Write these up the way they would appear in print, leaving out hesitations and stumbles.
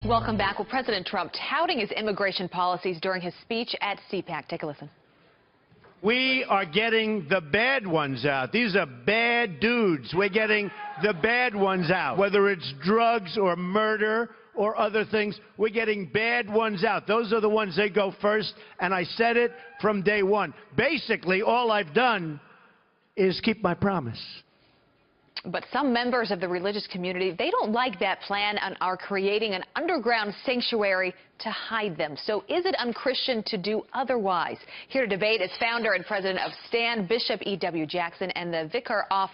Welcome back. Well, President Trump touting his immigration policies during his speech at CPAC. Take a listen. We are getting the bad ones out. These are bad dudes. We're getting the bad ones out. Whether it's drugs or murder or other things, we're getting bad ones out. Those are the ones that go first, and I said it from day one. Basically, all I've done is keep my promise. But some members of the religious community, they don't like that plan and are creating an underground sanctuary to hide them. So is it unchristian to do otherwise? Here to debate is founder and president of STAND, Bishop E.W. Jackson, and the vicar of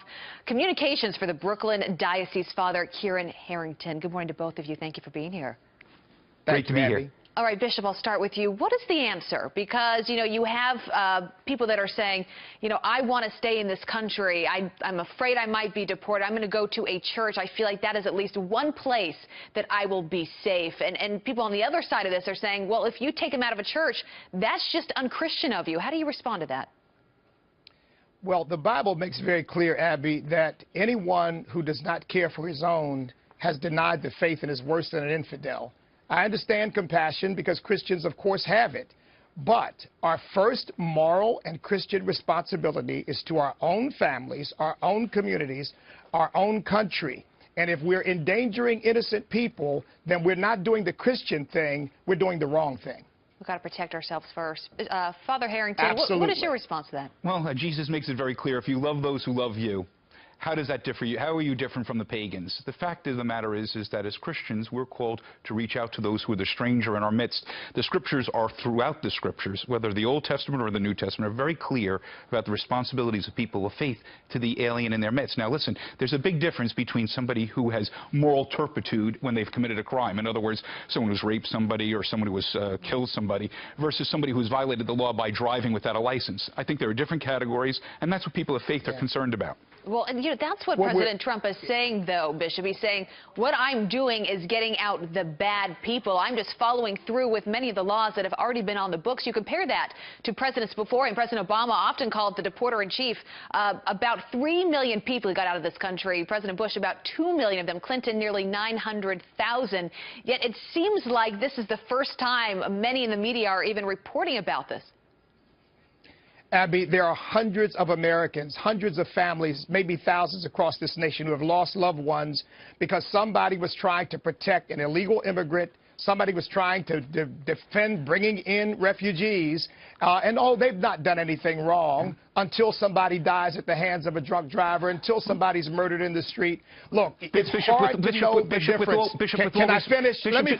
communications for the Brooklyn Diocese, Father Kieran Harrington. Good morning to both of you. Thank you for being here. Great to be here. All right, Bishop, I'll start with you. What is the answer? Because, you have people that are saying, I want to stay in this country. I'm afraid I might be deported. I'm going to go to a church. I feel like that is at least one place that I will be safe. And people on the other side of this are saying, well, if you take them out of a church, that's just unchristian of you. How do you respond to that? Well, the Bible makes very clear, Abby, that anyone who does not care for his own has denied the faith and is worse than an infidel. I understand compassion because Christians, of course, have it. But our first moral and Christian responsibility is to our own families, our own communities, our own country. And if we're endangering innocent people, then we're not doing the Christian thing, we're doing the wrong thing. We've got to protect ourselves first. Father Harrington, Absolutely. What is your response to that? Well, Jesus makes it very clear. If you love those who love you, how does that differ you? How are you different from the pagans? The fact of the matter is that as Christians, we're called to reach out to those who are the stranger in our midst. The Scriptures are throughout the Scriptures, whether the Old Testament or the New Testament, are very clear about the responsibilities of people of faith to the alien in their midst. Now, listen, there's a big difference between somebody who has moral turpitude when they've committed a crime. In other words, someone who's raped somebody or someone who has killed somebody versus somebody who's violated the law by driving without a license. I think there are different categories, and that's what people of faith are concerned about. Well, and that's what President Trump is saying, though, Bishop. He's saying, what I'm doing is getting out the bad people. I'm just following through with many of the laws that have already been on the books. You compare that to presidents before, and President Obama often called the deporter-in-chief. About 3 million people got out of this country. President Bush, about 2 million of them. Clinton, nearly 900,000. Yet it seems like this is the first time many in the media are even reporting about this. Abby, there are hundreds of Americans, hundreds of families, maybe thousands across this nation who have lost loved ones because somebody was trying to protect an illegal immigrant. Somebody was trying to defend bringing in refugees, they've not done anything wrong until somebody dies at the hands of a drunk driver, until somebody's murdered in the street. Look, it's hard to know the difference. Can I finish? Let me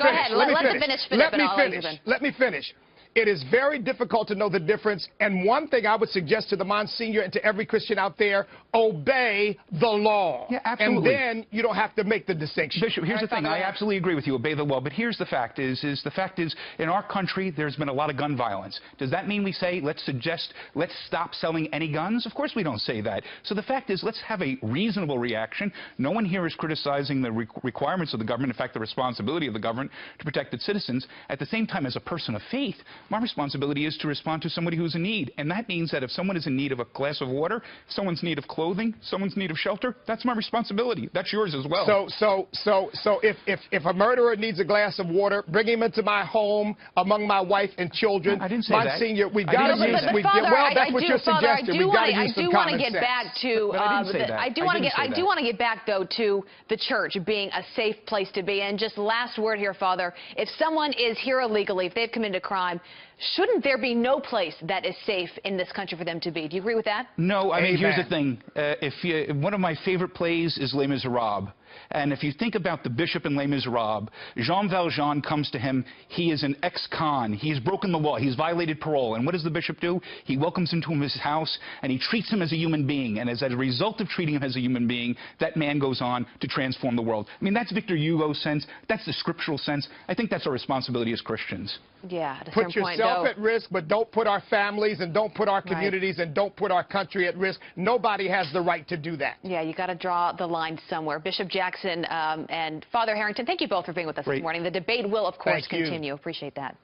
finish. Let me finish. It is very difficult to know the difference, and one thing I would suggest to the Monsignor and to every Christian out there, obey the law. Yeah, absolutely. And then you don't have to make the distinction. Bishop, here's the thing. I absolutely agree with you. Obey the law. But here's the fact is in our country, there's been a lot of gun violence. Does that mean we say, let's stop selling any guns? Of course we don't say that. So the fact is, let's have a reasonable reaction. No one here is criticizing the requirements of the government. In fact, the responsibility of the government to protect its citizens. At the same time, as a person of faith, my responsibility is to respond to somebody who's in need. And that means that if someone is in need of a glass of water, someone's in need of clothing, someone's in need of shelter, that's my responsibility. That's yours as well. So if a murderer needs a glass of water, bring him into my home among my wife and children. I didn't say that. Monsignor, we've got to use well, that's what you're suggesting. We've got to use some common sense. I do want to get back though to the church being a safe place to be. And just last word here, Father, if someone is here illegally, if they've committed a crime, shouldn't there be no place that is safe in this country for them to be? Do you agree with that? No, I mean, here's the thing. One of my favorite plays is Les Miserables. And if you think about the bishop in Les Miserables, Jean Valjean comes to him. He is an ex-con. He's broken the law. He's violated parole. And what does the bishop do? He welcomes him to his house, and he treats him as a human being. And as a result of treating him as a human being, that man goes on to transform the world. I mean, that's Victor Hugo's sense. That's the scriptural sense. I think that's our responsibility as Christians. Yeah, at a put certain point, yourself though, at risk, but don't put our families and don't put our communities and don't put our country at risk. Nobody has the right to do that. Yeah, you got to draw the line somewhere. Bishop Jackson and Father Harrington, thank you both for being with us this morning. The debate will, of course, continue. Appreciate that.